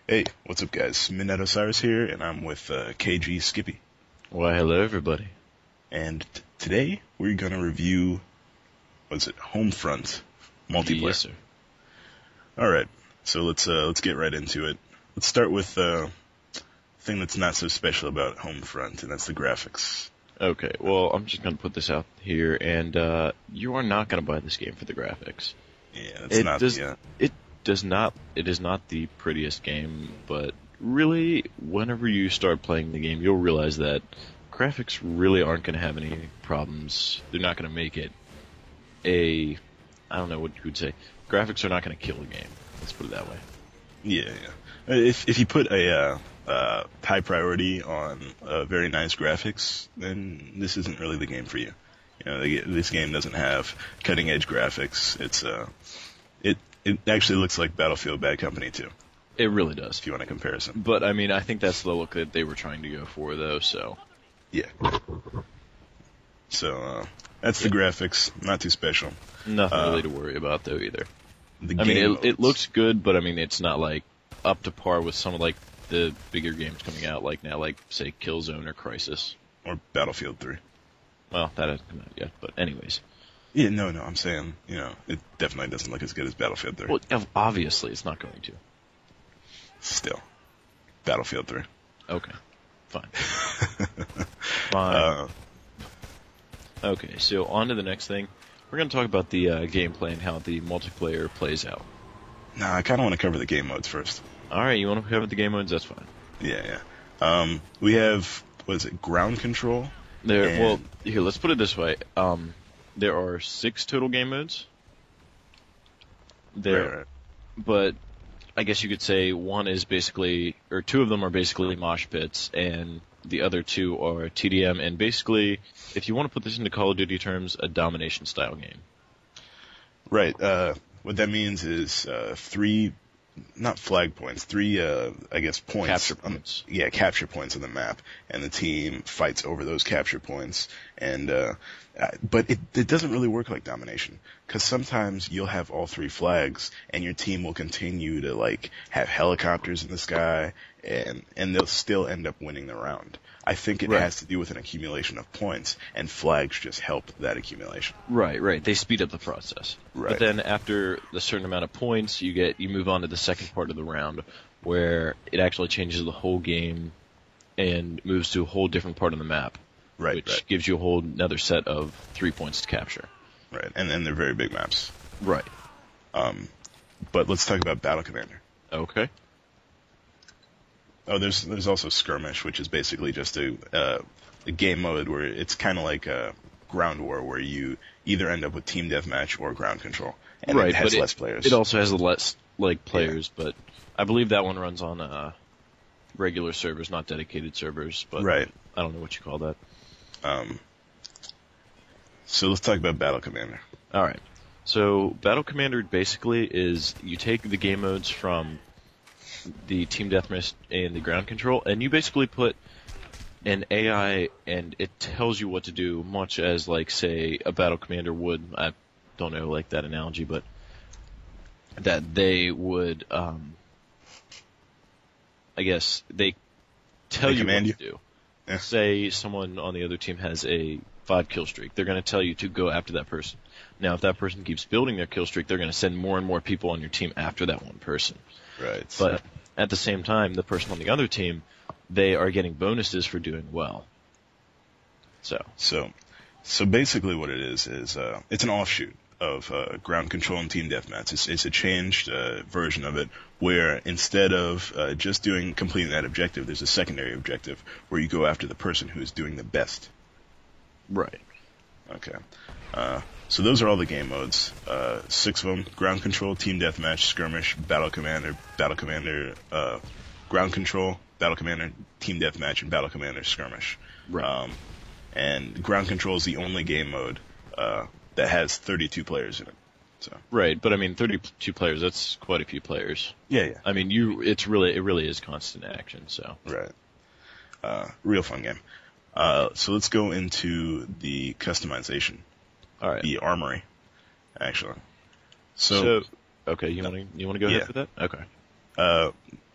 Hey, what's up, guys? Midnight Osiris here, and I'm with KG Skippy. Why, hello, everybody. And today we're gonna review, Homefront multiplayer. Yes, sir. All right, so let's get right into it. Let's start with the thing that's not so special about Homefront, and that's the graphics. Okay, well, I'm just going to put this out here, and you are not going to buy this game for the graphics. Yeah, that's not. It is not the prettiest game, but really, whenever you start playing the game, you'll realize that graphics really aren't going to have any problems. They're not going to make it I don't know what you would say. Graphics are not going to kill a game. Let's put it that way. Yeah. If you put a high priority on very nice graphics, then this isn't really the game for you. You know, this game doesn't have cutting edge graphics. It actually looks like Battlefield Bad Company 2, It really does. if you want a comparison. But, I mean, I think that's the look that they were trying to go for, though, so. Yeah. So that's the graphics. Not too special. Nothing really to worry about, though, either. The I mean, game it looks good, but I mean, it's not like up to par with some of like the bigger games coming out like now, like say Killzone or Crysis. or Battlefield 3. Well, that hasn't come out yet, but anyways. Yeah, no, I'm saying, it definitely doesn't look as good as Battlefield 3. Well, obviously it's not going to. Still, Battlefield 3. Okay, fine. Fine. Okay, so on to the next thing. We're going to talk about the gameplay and how the multiplayer plays out. Nah, I kind of want to cover the game modes first. All right, you want to cover the game modes? That's fine. Yeah. We have, ground control? Well, here, let's put it this way. There are 6 total game modes. Right. But I guess you could say one is basically, or 2 of them are basically mosh pits, and the other 2 are TDM, and basically, if you want to put this into Call of Duty terms, a domination style game. Right. What that means is 3, not flag points, 3, I guess, points. Capture points. Capture points on the map, and the team fights over those capture points. And but it doesn't really work like domination, because sometimes you'll have all 3 flags, and your team will continue to have helicopters in the sky, and they'll still end up winning the round. I think it has to do with an accumulation of points, and flags just help that accumulation. Right. They speed up the process. Right. But then after a certain amount of points, you move on to the second part of the round, where it actually changes the whole game and moves to a whole different part of the map. Which gives you a whole another set of 3 points to capture. Right, and they're very big maps. Right. But let's talk about Battle Commander. Okay. Oh, there's also Skirmish, which is basically just a game mode where it's kind of like a ground war, where you either end up with team deathmatch or ground control, and it has less players. It also has less players, but I believe that one runs on regular servers, not dedicated servers. But right. I don't know what you call that. So let's talk about Battle Commander. All right. So Battle Commander basically is you take the game modes from the team deathmatch and the ground control, and you basically put an AI, and it tells you what to do, much as say a Battle Commander would. I don't know that analogy, but that they would. I guess they tell you what to do. Yeah. Say someone on the other team has a 5 kill streak. They're going to tell you to go after that person. Now, if that person keeps building their kill streak, they're going to send more and more people on your team after that one person. Right. But at the same time, the person on the other team, they are getting bonuses for doing well. So basically what it is it's an offshoot of ground control and team deathmatch. It's a changed version of it, where instead of just completing that objective, there's a secondary objective where you go after the person who is doing the best. Right. Okay. So those are all the game modes. 6 of them: ground control, team deathmatch, skirmish, battle commander, ground control, battle commander, team deathmatch, and battle commander skirmish. Right. And ground control is the only game mode that has 32 players in it. So. Right, but I mean, 32 players, that's quite a few players. Yeah. I mean, it really is constant action, so. Right. Real fun game. So let's go into the customization. All right. The armory, actually. So okay, you want to go ahead with that? Okay.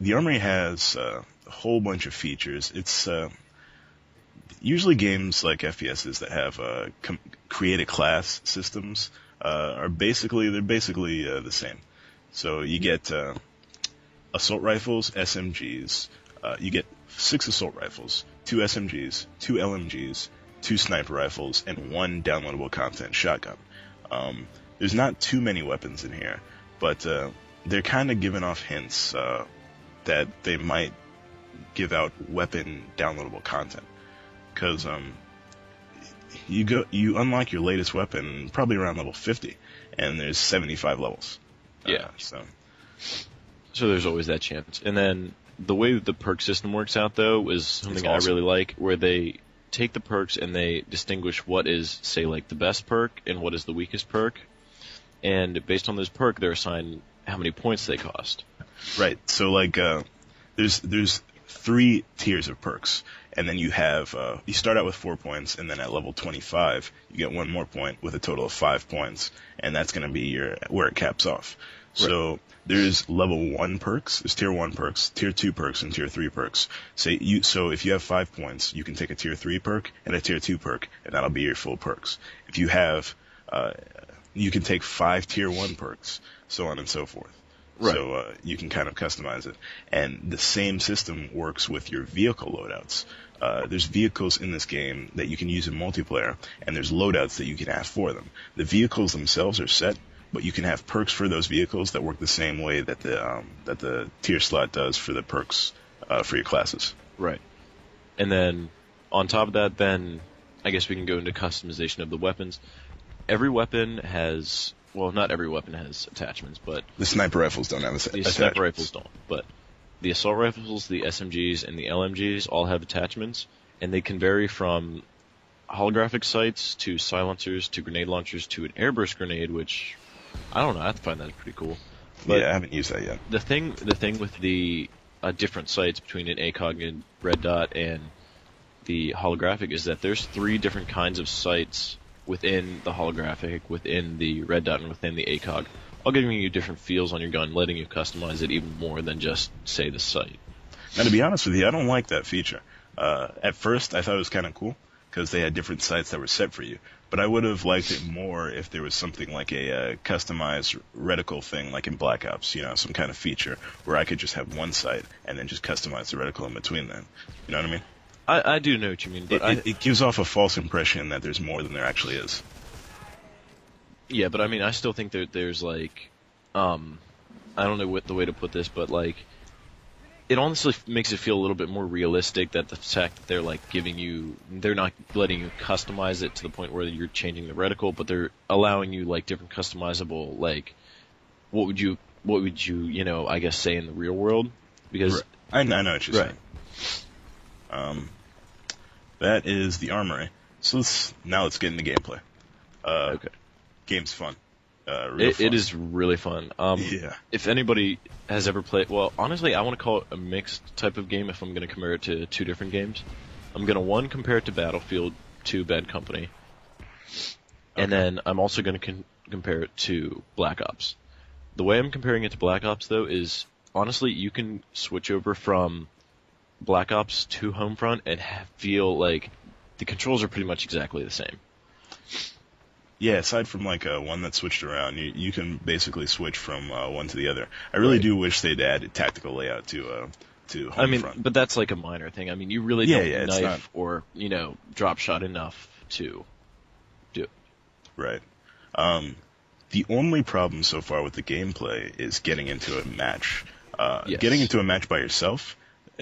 The Armory has a whole bunch of features. It's usually games like FPSs that have create a class systems they're basically the same. So you get assault rifles, SMGs. You get 6 assault rifles, 2 SMGs, 2 LMGs, 2 sniper rifles, and 1 downloadable content shotgun. There's not too many weapons in here, but they're kind of giving off hints that they might give out weapon downloadable content. Because you unlock your latest weapon probably around level 50, and there's 75 levels. Yeah. So there's always that chance. And then the way the perk system works out, though, is something awesome. I really like, where they take the perks and they distinguish what is, say, like the best perk and what is the weakest perk. And based on this perk, they're assigned how many points they cost. Right. So like, there's 3 tiers of perks, and then you have you start out with 4 points, and then at level 25 you get 1 more point with a total of 5 points, and that's going to be where it caps off. Right. So there's level 1 perks, there's tier 1 perks, tier 2 perks, and tier 3 perks. So if you have 5 points, you can take a tier 3 perk and a tier 2 perk, and that'll be your full perks. If you have, you can take 5 tier 1 perks, so on and so forth. Right. So you can kind of customize it. And the same system works with your vehicle loadouts. There's vehicles in this game that you can use in multiplayer, and there's loadouts that you can have for them. The vehicles themselves are set, but you can have perks for those vehicles that work the same way that the tier slot does for the perks for your classes. Right. And then on top of that, then I guess we can go into customization of the weapons. Every weapon has... Well, not every weapon has attachments, but... The sniper rifles don't have attachments. The sniper rifles don't, but the assault rifles, the SMGs, and the LMGs all have attachments, and they can vary from holographic sights to silencers to grenade launchers to an airburst grenade, which, I don't know, I find that pretty cool. But yeah, I haven't used that yet. The thing with the different sights between an ACOG and red dot and the holographic is that there's 3 different kinds of sights within the holographic, within the red dot, and within the ACOG, all giving you different feels on your gun, letting you customize it even more than just, say, the sight. Now, to be honest with you, I don't like that feature. At first, I thought it was kind of cool, because they had different sights that were set for you, but I would have liked it more if there was something like a customized reticle thing, like in Black Ops, some kind of feature, where I could just have one sight, and then just customize the reticle in between them. You know what I mean? I do know what you mean, but it gives off a false impression that there's more than there actually is. Yeah, but I mean, I still think there's like, I don't know what the way to put this, but like, it honestly makes it feel a little bit more realistic that the fact that they're like they're not letting you customize it to the point where you're changing the reticle, but they're allowing you like different customizable, like, what would you, I guess say in the real world? Because I know what you're saying. That is the Armory. So let's get into gameplay. Okay. Game's fun. Fun. It is really fun. Yeah. If anybody has ever played, well, honestly, I want to call it a mixed type of game if I'm going to compare it to 2 different games. I'm going to, compare it to Battlefield 2 Bad Company. And then I'm also going to compare it to Black Ops. The way I'm comparing it to Black Ops, though, is, honestly, you can switch over from Black Ops to Homefront and feel like the controls are pretty much exactly the same. Yeah, aside from like one that switched around, you can basically switch from one to the other. I really do wish they'd added tactical layout to Homefront. I mean, but that's like a minor thing. I mean, you really don't knife or drop shot enough to do it. Right. The only problem so far with the gameplay is getting into a match. Yes. Getting into a match by yourself,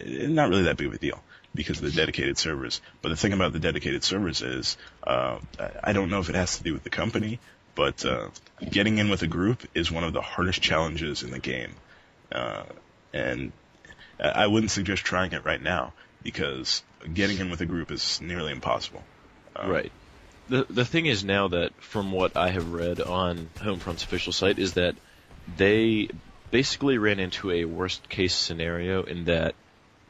not really that big of a deal because of the dedicated servers. But the thing about the dedicated servers is, I don't know if it has to do with the company, but getting in with a group is one of the hardest challenges in the game. And I wouldn't suggest trying it right now because getting in with a group is nearly impossible. Right. The thing is now that, from what I have read on Homefront's official site, is that they basically ran into a worst case scenario in that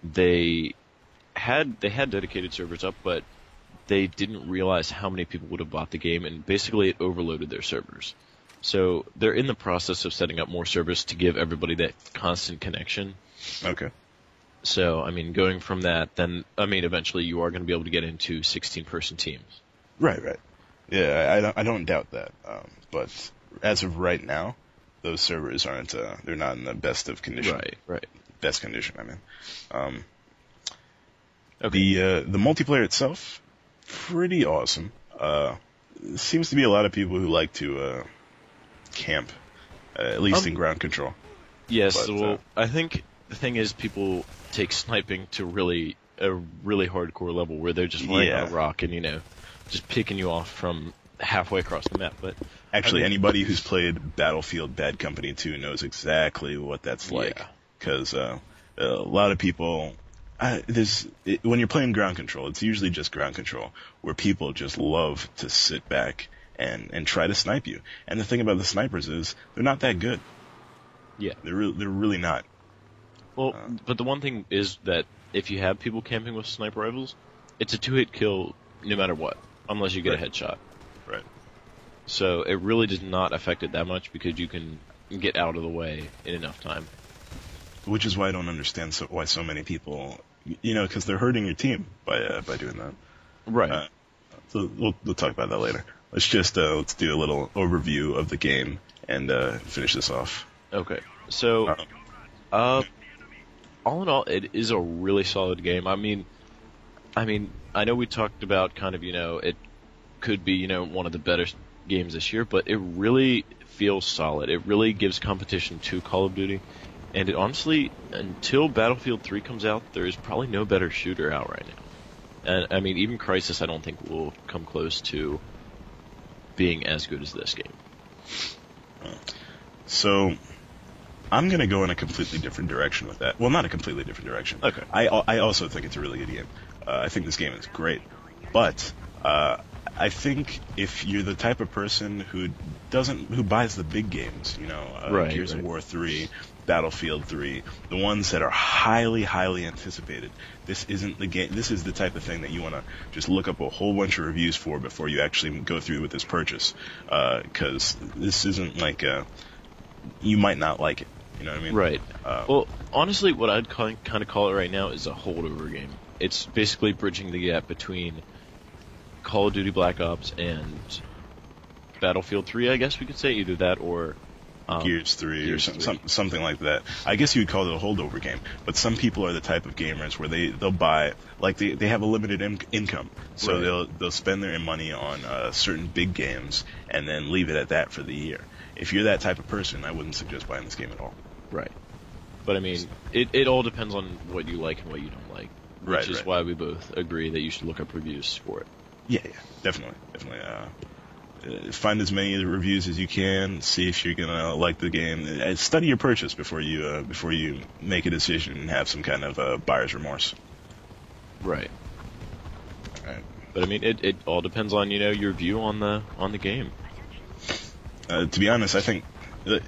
they had dedicated servers up, but they didn't realize how many people would have bought the game, and basically it overloaded their servers. So they're in the process of setting up more servers to give everybody that constant connection. Okay. So, I mean, going from that, then, I mean, eventually you are going to be able to get into 16-person teams. Right. Yeah, I don't doubt that. But as of right now, those servers aren't, they're not in the best of condition. Right. Best condition, I mean. Okay. The multiplayer itself, pretty awesome. Seems to be a lot of people who like to, camp, at least in ground control. Yes, But, well, I think the thing is people take sniping to a really hardcore level where they're just laying on a rock and, just picking you off from halfway across the map. But Actually, anybody who's played Battlefield Bad Company 2 knows exactly what that's like. Yeah. Because a lot of people, when you're playing ground control, it's usually just ground control, where people just love to sit back and try to snipe you. And the thing about the snipers is, they're not that good. Yeah. They're really not. Well, but the one thing is that if you have people camping with sniper rifles, it's a 2-hit kill no matter what, unless you get a headshot. Right. So it really does not affect it that much because you can get out of the way in enough time. Which is why I don't understand why so many people, because they're hurting your team by doing that. Right. So we'll talk about that later. Let's just let's do a little overview of the game and finish this off. Okay. So, all in all, it is a really solid game. I mean, I know we talked about kind of, it could be, one of the better games this year, but it really feels solid. It really gives competition to Call of Duty. And it honestly, until Battlefield 3 comes out, there is probably no better shooter out right now. And, I mean, even Crysis I don't think will come close to being as good as this game. So, I'm going to go in a completely different direction with that. Well, not a completely different direction. Okay. I also think it's a really good game. I think this game is great. But I think if you're the type of person who buys the big games, Gears of War 3, Battlefield 3, the ones that are highly, highly anticipated, this isn't the game. This is the type of thing that you want to just look up a whole bunch of reviews for before you actually go through with this purchase. Because this isn't like you might not like it. You know what I mean? Right. Well, honestly, what I'd kind of call it right now is a holdover game. It's basically bridging the gap between Call of Duty Black Ops and Battlefield 3, I guess we could say. Either that or Gears 3 Gears or 3. Something like that. I guess you would call it a holdover game. But some people are the type of gamers where they'll buy, like they have a limited income. So Right. they'll spend their money on certain big games and then leave it at that for the year. If you're that type of person, I wouldn't suggest buying this game at all. Right. But I mean, it all depends on what you like and what you don't like. Which is why we both agree that you should look up reviews for it. Yeah, definitely. Find as many of the reviews as you can. See if you're gonna like the game. Study your purchase before you make a decision and have some kind of buyer's remorse. Right. All right. But I mean, it all depends on your view on the game. To be honest, I think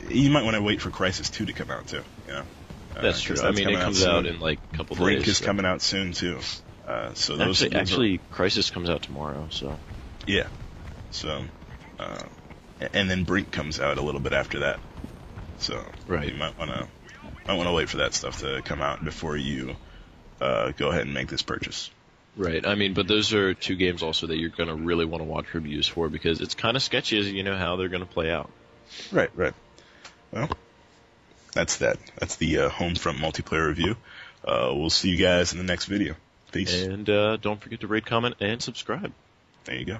you might want to wait for Crysis 2 to come out too. That's true. I mean, it comes out in like a couple Brink days. is coming out soon too. So those actually, Crysis comes out tomorrow. So yeah. So and then Brink comes out a little bit after that. So you might want to wait for that stuff to come out before you go ahead and make this purchase. Right. I mean, but those are two games also that you're going to really want to watch reviews for because it's kind of sketchy as how they're going to play out. Right. Well, that's that. That's the Homefront multiplayer review. We'll see you guys in the next video. Peace. And don't forget to rate, comment, and subscribe. There you go.